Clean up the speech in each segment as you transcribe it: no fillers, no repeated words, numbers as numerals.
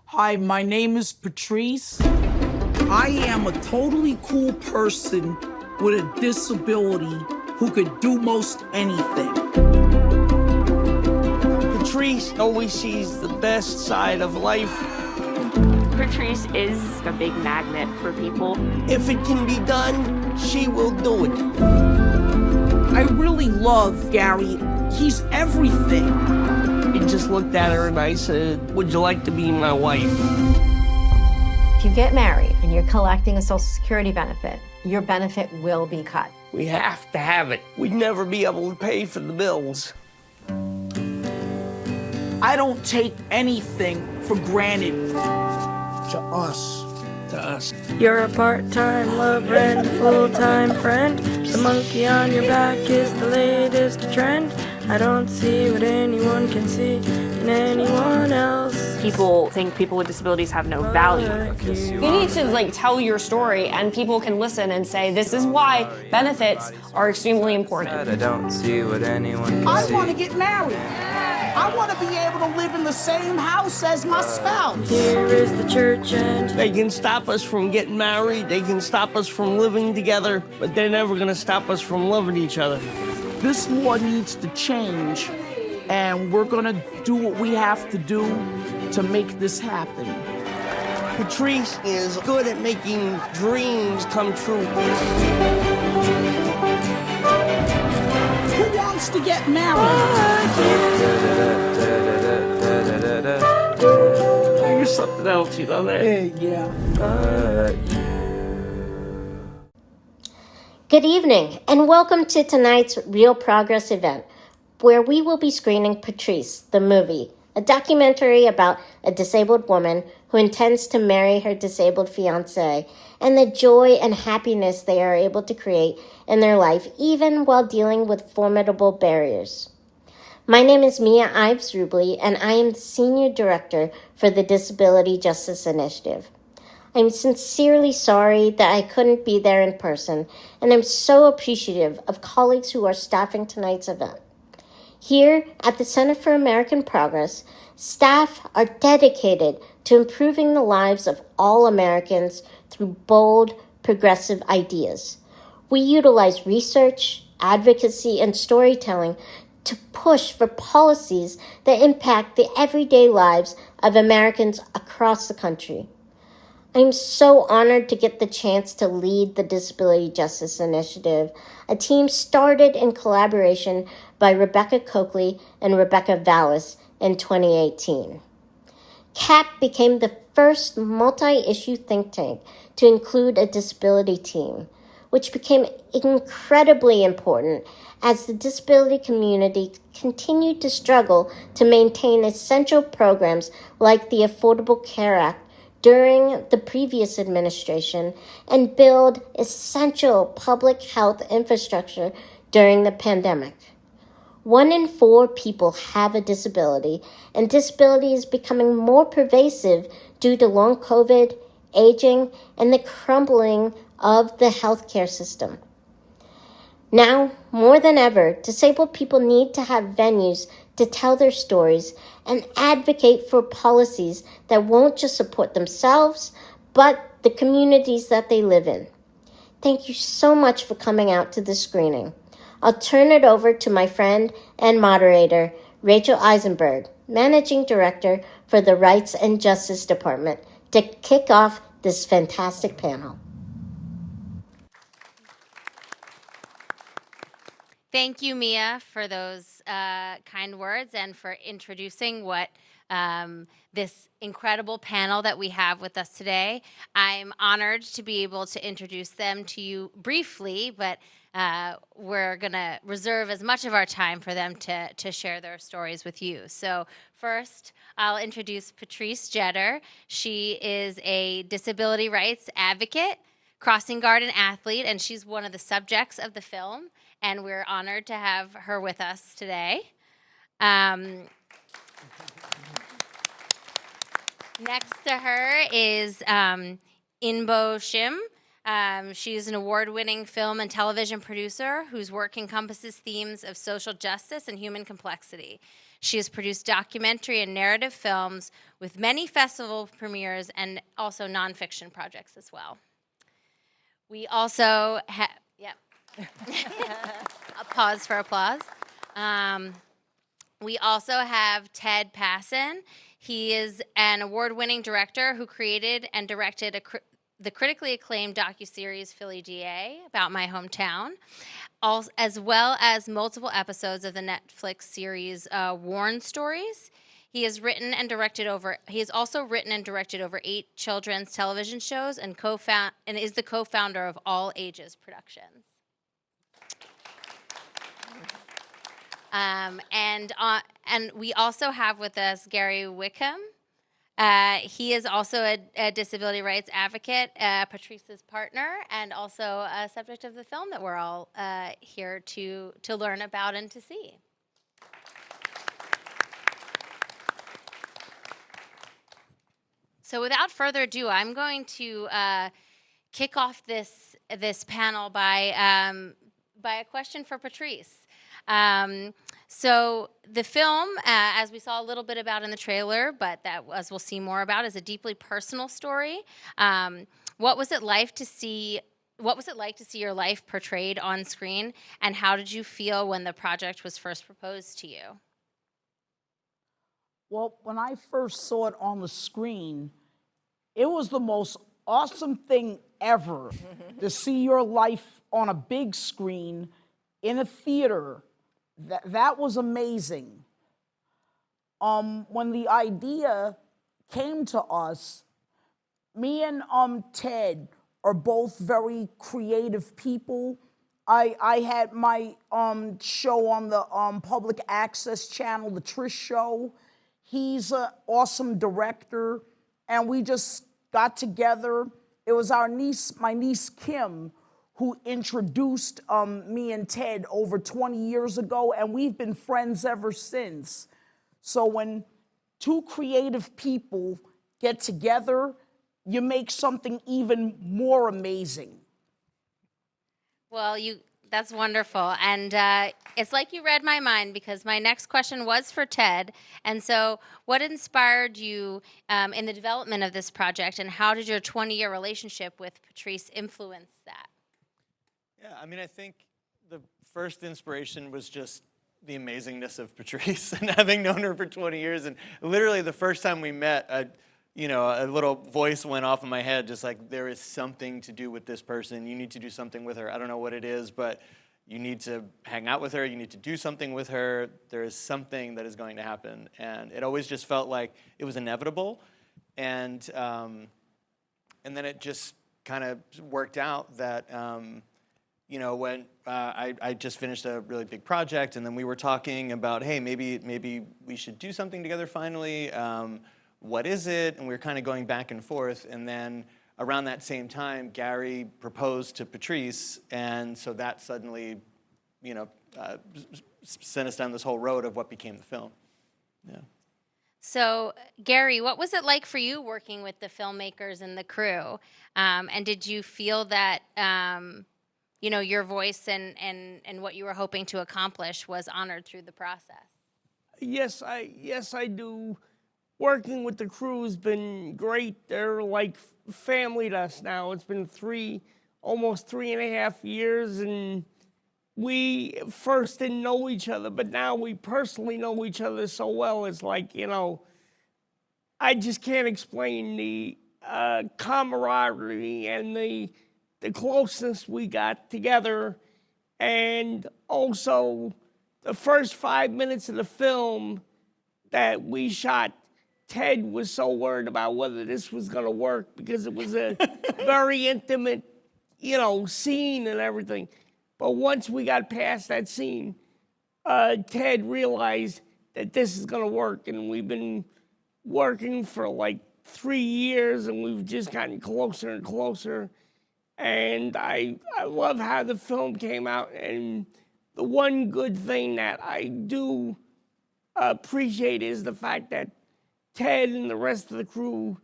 Hi, my name is Patrice. I am a totally cool person with a disability who could do most anything. Patrice always sees the best side of life. Patrice is a big magnet for people. If it can be done, she will do it. I really love Garry. He's everything. I just looked at her and I said, would you like to be my wife? If you get married and you're collecting a Social Security benefit, your benefit will be cut. We have to have it. We'd never be able to pay for the bills. I don't take anything for granted. To us. To us. You're a part-time lover and a full-time friend. The monkey on your back is the latest trend. I don't see what anyone can see in anyone else. People think people with disabilities have no value. You need to tell your story and people can listen and say, this is why benefits are extremely important. I don't see what anyone can I see. want to get married. I want to be able to live in the same house as my spouse. Here is the church and They can stop us from getting married, they can stop us from living together, but they're never gonna stop us from loving each other. This law needs to change, and we're going to do what we have to do to make this happen. Patrice is good at making dreams come true. Who wants to get married? Here's something else, you know that? Yeah. Good evening, and welcome to tonight's Real Progress event, where we will be screening Patrice, the movie, a documentary about a disabled woman who intends to marry her disabled fiancé, and the joy and happiness they are able to create in their life, even while dealing with formidable barriers. My name is Mia Ives Rubley, and I am the Senior Director for the Disability Justice Initiative. I'm sincerely sorry that I couldn't be there in person, and I'm so appreciative of colleagues who are staffing tonight's event. Here at the Center for American Progress, staff are dedicated to improving the lives of all Americans through bold, progressive ideas. We utilize research, advocacy, and storytelling to push for policies that impact the everyday lives of Americans across the country. I'm so honored to get the chance to lead the Disability Justice Initiative, a team started in collaboration by Rebecca Coakley and Rebecca Vallis in 2018. CAP became the first multi-issue think tank to include a disability team, which became incredibly important as the disability community continued to struggle to maintain essential programs like the Affordable Care Act during the previous administration and build essential public health infrastructure during the pandemic. 1 in 4 people have a disability, and disability is becoming more pervasive due to long COVID, aging, and the crumbling of the healthcare system. Now, more than ever, disabled people need to have venues to tell their stories and advocate for policies that won't just support themselves, but the communities that they live in. Thank you so much for coming out to this screening. I'll turn it over to my friend and moderator, Rachel Eisenberg, Managing Director for the Rights and Justice Department, to kick off this fantastic panel. Thank you, Mia, for those kind words and for introducing what this incredible panel that we have with us today. I'm honored to be able to introduce them to you briefly, but we're going to reserve as much of our time for them to share their stories with you. So first, I'll introduce Patrice Jetter. She is a disability rights advocate, crossing guard and athlete, and she's one of the subjects of the film. And we're honored to have her with us today. Next to her is Innbo Shim. She's an award-winning film and television producer whose work encompasses themes of social justice and human complexity. She has produced documentary and narrative films with many festival premieres and also nonfiction projects as well. We also have, a pause for applause. We also have Ted Passon. He is an award-winning director who created and directed the critically acclaimed docuseries Philly DA about my hometown, as well as multiple episodes of the Netflix series Warren Stories. He has also written and directed over 8 children's television shows and is the co-founder of All Ages Productions. And we also have with us Garry Wickham. He is also a disability rights advocate, Patrice's partner, and also a subject of the film that we're all here to learn about and to see. So without further ado, I'm going to kick off this panel by a question for Patrice. So the film, as we saw a little bit about in the trailer, but that, as we'll see more about, is a deeply personal story. What was it like to see your life portrayed on screen, and how did you feel when the project was first proposed to you? Well, when I first saw it on the screen, it was the most awesome thing ever to see your life on a big screen in a theater. That was amazing. When the idea came to us, me and Ted are both very creative people. I had my show on the public access channel, The Trish Show. He's an awesome director, and we just got together. It was my niece Kim, who introduced me and Ted over 20 years ago, and we've been friends ever since. So when 2 creative people get together, you make something even more amazing. Well, that's wonderful. And it's like you read my mind, because my next question was for Ted. And so what inspired you in the development of this project, and how did your 20-year relationship with Patrice influence that? Yeah, I mean, I think the first inspiration was just the amazingness of Patrice, and having known her for 20 years. And literally the first time we met, a little voice went off in my head, just like, there is something to do with this person. You need to do something with her. I don't know what it is, but you need to hang out with her. You need to do something with her. There is something that is going to happen. And it always just felt like it was inevitable. And then it just kind of worked out that, when I just finished a really big project, and then we were talking about, hey, maybe we should do something together finally. What is it? And we were kind of going back and forth. And then around that same time, Garry proposed to Patrice, and so that suddenly, sent us down this whole road of what became the film. Yeah. So, Garry, what was it like for you working with the filmmakers and the crew? And did you feel that your voice and what you were hoping to accomplish was honored through the process? Yes, I do. Working with the crew has been great. They're like family to us now. It's been almost 3.5 years, and we first didn't know each other, but now we personally know each other so well. It's like, I just can't explain the camaraderie and the closeness we got together. And also, the first 5 minutes of the film that we shot, Ted was so worried about whether this was going to work, because it was a very intimate, scene and everything. But once we got past that scene, Ted realized that this is going to work. And we've been working for like 3 years, and we've just gotten closer and closer. And I love how the film came out. And the one good thing that I do appreciate is the fact that Ted and the rest of the crew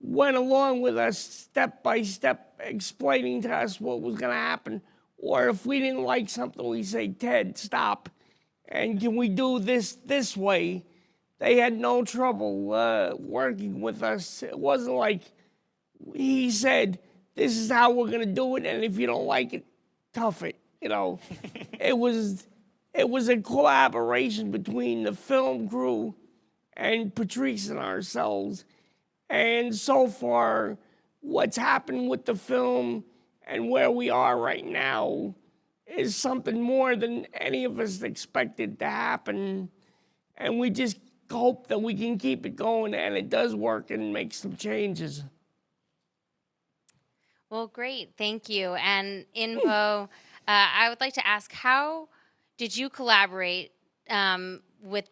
went along with us step by step, explaining to us what was going to happen. Or if we didn't like something, we say, Ted, stop. And can we do this way? They had no trouble working with us. It wasn't like he said, this is how we're going to do it, and if you don't like it, tough it. You know, it was a collaboration between the film crew and Patrice and ourselves. And so far, what's happened with the film and where we are right now is something more than any of us expected to happen. And we just hope that we can keep it going and it does work and make some changes. Well, great. Thank you. And Innbo, I would like to ask, how did you collaborate with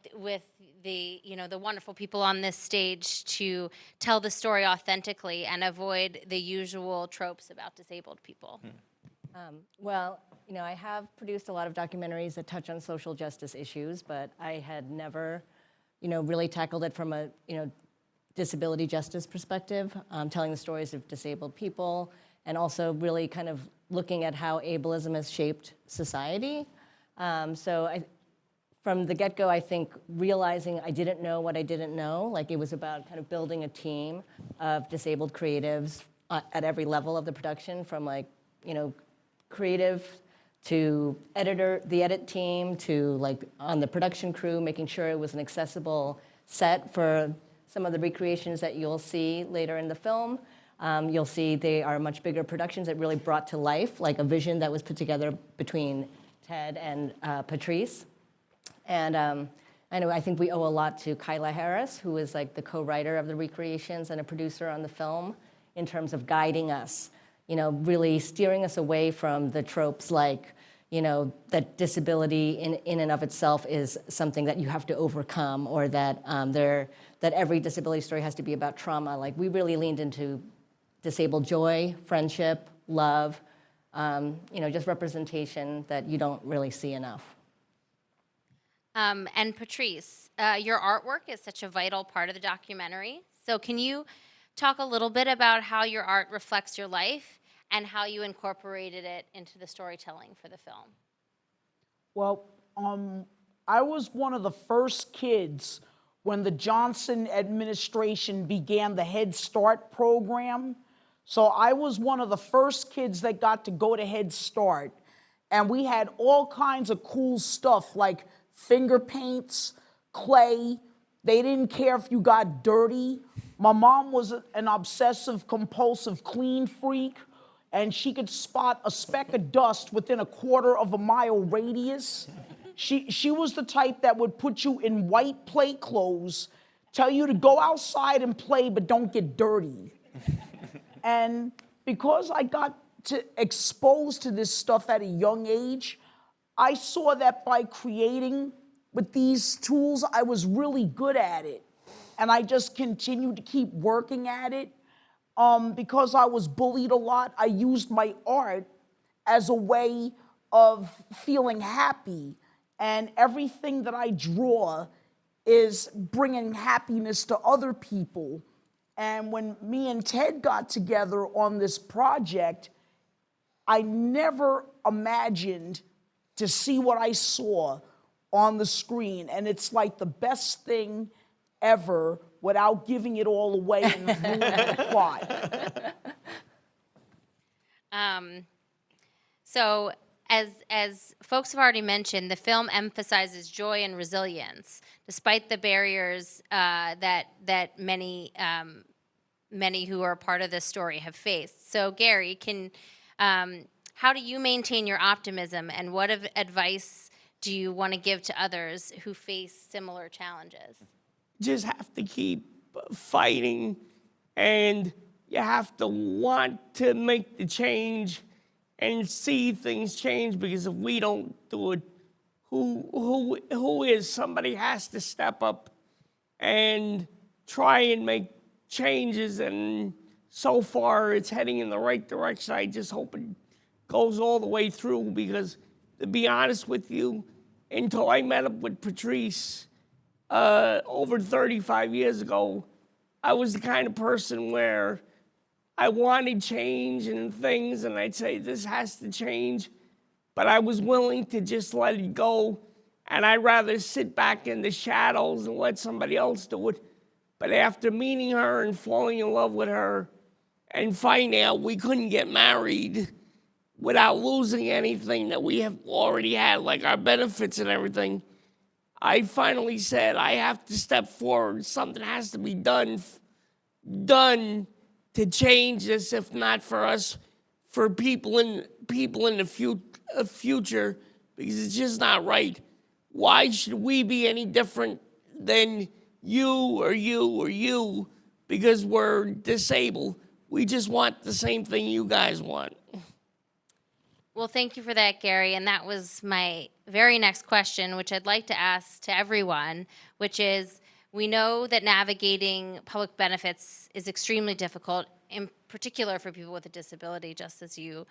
the wonderful people on this stage to tell the story authentically and avoid the usual tropes about disabled people? Well, I have produced a lot of documentaries that touch on social justice issues, but I had never, really tackled it from a, disability justice perspective, telling the stories of disabled people, and also really kind of looking at how ableism has shaped society. From the get-go, I think realizing I didn't know what I didn't know, like it was about kind of building a team of disabled creatives at every level of the production, from creative to editor, the edit team, to on the production crew, making sure it was an accessible set for some of the recreations that you'll see later in the film. You'll see they are much bigger productions that really brought to life, like a vision that was put together between Ted and Patrice. And I think we owe a lot to Kyla Harris, who is the co-writer of the recreations and a producer on the film, in terms of guiding us, really steering us away from the tropes that disability in and of itself is something that you have to overcome, or that that every disability story has to be about trauma. We really leaned into disabled joy, friendship, love, just representation that you don't really see enough. And Patrice, your artwork is such a vital part of the documentary. So can you talk a little bit about how your art reflects your life and how you incorporated it into the storytelling for the film? Well, I was one of the first kids when the Johnson administration began the Head Start program. So I was one of the first kids that got to go to Head Start. And we had all kinds of cool stuff like finger paints, clay. They didn't care if you got dirty. My mom was an obsessive compulsive clean freak, and she could spot a speck of dust within a quarter of a mile radius. She was the type that would put you in white play clothes, tell you to go outside and play, but don't get dirty. And because I got exposed to this stuff at a young age, I saw that by creating with these tools, I was really good at it. And I just continued to keep working at it. Because I was bullied a lot, I used my art as a way of feeling happy. And everything that I draw is bringing happiness to other people. And when me and Ted got together on this project, I never imagined to see what I saw on the screen. And it's like the best thing ever, without giving it all away in the plot. So as folks have already mentioned, the film emphasizes joy and resilience, despite the barriers that many who are part of this story have faced. So Garry, how do you maintain your optimism, and what advice do you want to give to others who face similar challenges? Just have to keep fighting, and you have to want to make the change and see things change, because if we don't do it, who is? Somebody has to step up and try and make changes, and so far it's heading in the right direction. I just hope it goes all the way through, because to be honest with you, until I met up with Patrice over 35 years ago, I was the kind of person where I wanted change and things, and I'd say this has to change, but I was willing to just let it go, and I'd rather sit back in the shadows and let somebody else do it. But after meeting her and falling in love with her and finding out we couldn't get married without losing anything that we have already had, like our benefits and everything, I finally said, I have to step forward. Something has to be done to change this, if not for us, for people in the future, because it's just not right. Why should we be any different than you or you or you because we're disabled? We just want the same thing you guys want. Well, thank you for that, Garry. And that was my very next question, which I'd like to ask to everyone, which is, we know that navigating public benefits is extremely difficult, in particular for people with a disability, just as you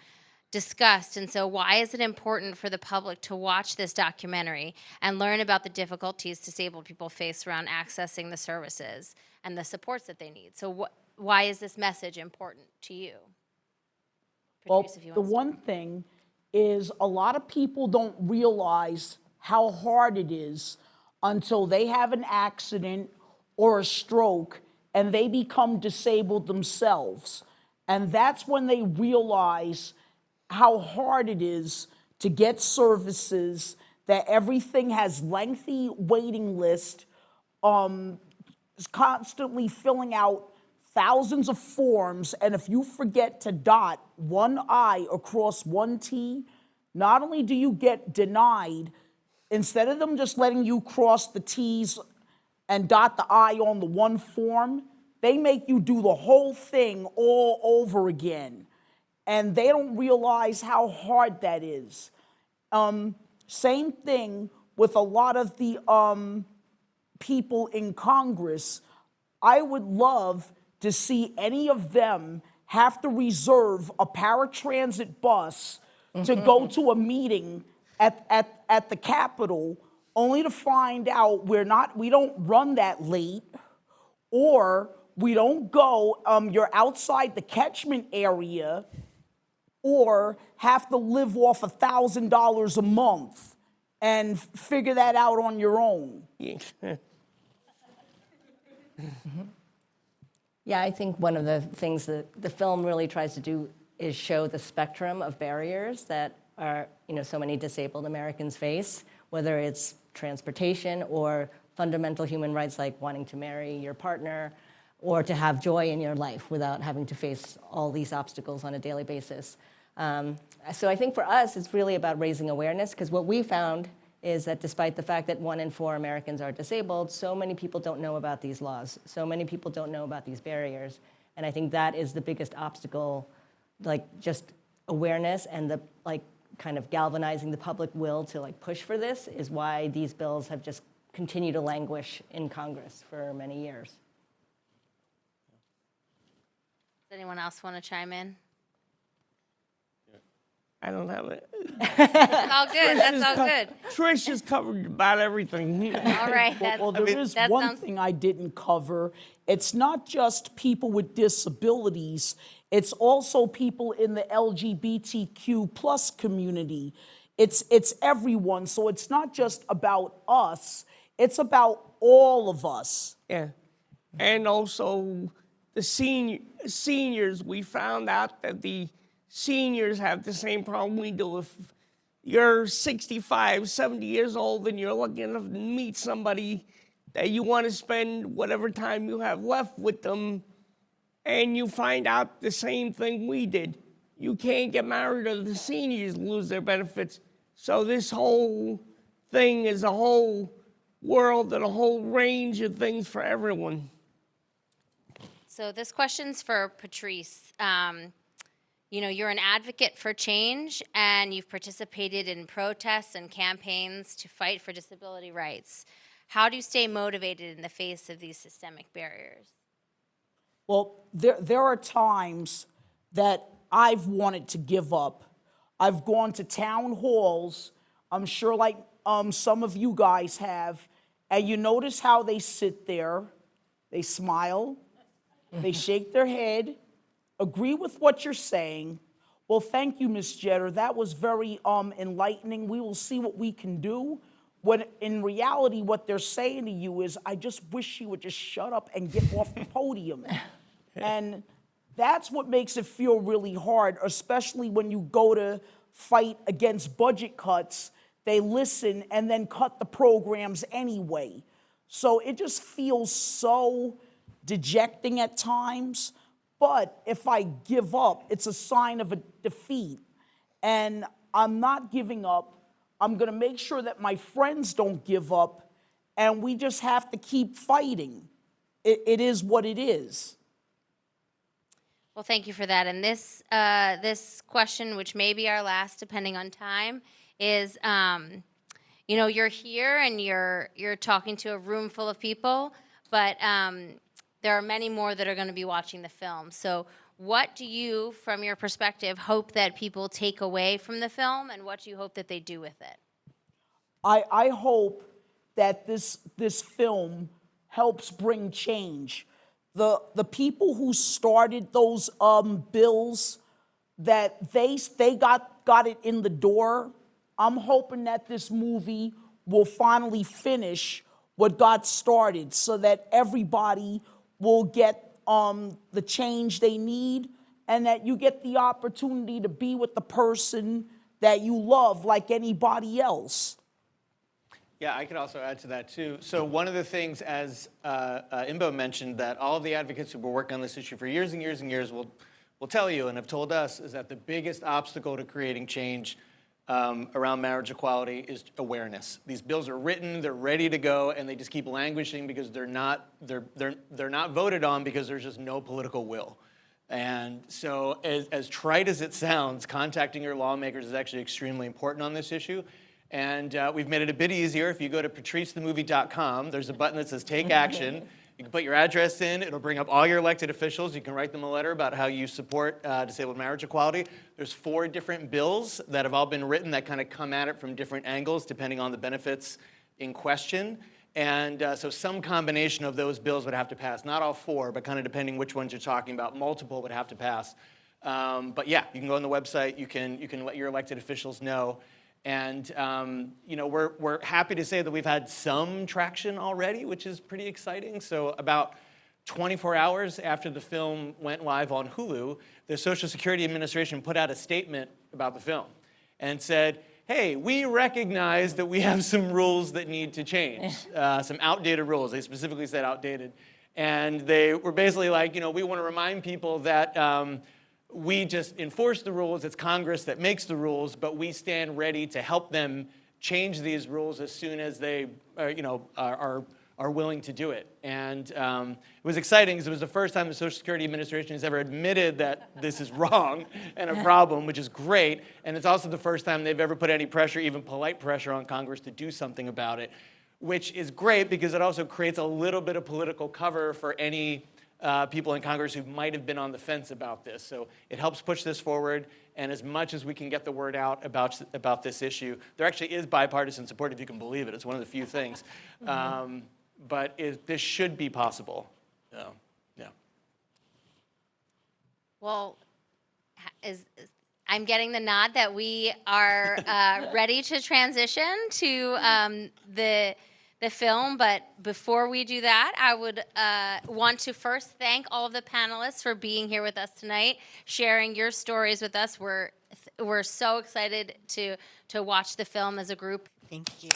discussed. And so why is it important for the public to watch this documentary and learn about the difficulties disabled people face around accessing the services and the supports that they need? So why is this message important to you? Well, Patrice, if you the want to one thing is a lot of people don't realize how hard it is until they have an accident or a stroke and they become disabled themselves. And that's when they realize how hard it is to get services, that everything has lengthy waiting list, constantly filling out thousands of forms, and if you forget to dot one I across one T, not only do you get denied, instead of them just letting you cross the T's and dot the I on the one form, they make you do the whole thing all over again. And they don't realize how hard that is. Same thing with a lot of the people in Congress. I would love to see any of them have to reserve a paratransit bus to go to a meeting at the Capitol, only to find out we don't run that late, or we don't go, you're outside the catchment area, or have to live off $1,000 a month and figure that out on your own. Yeah, I think one of the things that the film really tries to do is show the spectrum of barriers that so many disabled Americans face, whether it's transportation or fundamental human rights like wanting to marry your partner or to have joy in your life without having to face all these obstacles on a daily basis. So I think for us, it's really about raising awareness, because what we found is that despite the fact that 1 in 4 Americans are disabled, so many people don't know about these laws. So many people don't know about these barriers. And I think that is the biggest obstacle, like just awareness and the kind of galvanizing the public will to push for this is why these bills have just continued to languish in Congress for many years. Does anyone else want to chime in? I don't have it. That's all good. That's all good. Trish has covered about everything. All right. Well, there is one thing I didn't cover. It's not just people with disabilities. It's also people in the LGBTQ plus community. It's everyone. So it's not just about us. It's about all of us. Yeah. And also the seniors, we found out that the seniors have the same problem we do. If you're 65, 70 years old and you're lucky enough to meet somebody that you want to spend whatever time you have left with them, and you find out the same thing we did, you can't get married or the seniors lose their benefits. So this whole thing is a whole world and a whole range of things for everyone. So this question's for Patrice. You're an advocate for change, and you've participated in protests and campaigns to fight for disability rights. How do you stay motivated in the face of these systemic barriers? Well, there are times that I've wanted to give up. I've gone to town halls, I'm sure like some of you guys have, and you notice how they sit there, they smile, They shake their head, agree with what you're saying. Well, thank you, Ms. Jeter. That was very enlightening. We will see what we can do. When in reality, what they're saying to you is, I just wish she would just shut up and get off the podium. And that's what makes it feel really hard, especially when you go to fight against budget cuts. They listen and then cut the programs anyway. So it just feels so dejecting at times. But if I give up, it's a sign of a defeat. And I'm not giving up. I'm going to make sure that my friends don't give up. And we just have to keep fighting. It is what it is. Well, thank you for that. And this this question, which may be our last, depending on time, is you know, you're here and you're talking to a room full of people, but there are many more that are going to be watching the film. So what do you, from your perspective, hope that people take away from the film, and what do you hope that they do with it? I hope that this film helps bring change. The people who started those bills, that they got it in the door. I'm hoping that this movie will finally finish what got started, so that everybody will get the change they need, and that you get the opportunity to be with the person that you love like anybody else. Yeah, I could also add to that too. So one of the things, as Innbo mentioned, that all of the advocates who were working on this issue for years and years and years will tell you and have told us, is that the biggest obstacle to creating change around marriage equality is awareness. These bills are written, they're ready to go, and they just keep languishing because they're not voted on because there's just no political will. And so as trite as it sounds, contacting your lawmakers is actually extremely important on this issue. And we've made it a bit easier. If you go to patricethemovie.com, there's a button that says Take Action. You can put your address in. It'll bring up all your elected officials. You can write them a letter about how you support disabled marriage equality. There's 4 different bills that have all been written that kind of come at it from different angles depending on the benefits in question. And so some combination of those bills would have to pass. Not all 4, but kind of depending which ones you're talking about. Multiple would have to pass. But yeah, you can go on the website. You can let your elected officials know. And you know, we're happy to say that we've had some traction already, which is pretty exciting. So about 24 hours after the film went live on Hulu, the Social Security Administration put out a statement about the film and said, hey, we recognize that we have some rules that need to change, some outdated rules. They specifically said outdated. And they were basically like, you know, we want to remind people that we just enforce the rules. It's Congress that makes the rules, but we stand ready to help them change these rules as soon as they, are willing to do it. And it was exciting because it was the first time the Social Security Administration has ever admitted that this is wrong and a problem, which is great. And it's also the first time they've ever put any pressure, even polite pressure, on Congress to do something about it, which is great because it also creates a little bit of political cover for any people in Congress who might have been on the fence about this. So it helps push this forward, and as much as we can get the word out about this issue, there actually is bipartisan support, if you can believe it. It's one of the few things. But this should be possible. So, yeah. Well, I'm getting the nod that we are ready to transition to the film, but before we do that, I would want to first thank all of the panelists for being here with us tonight, sharing your stories with us. We're so excited to watch the film as a group. Thank you.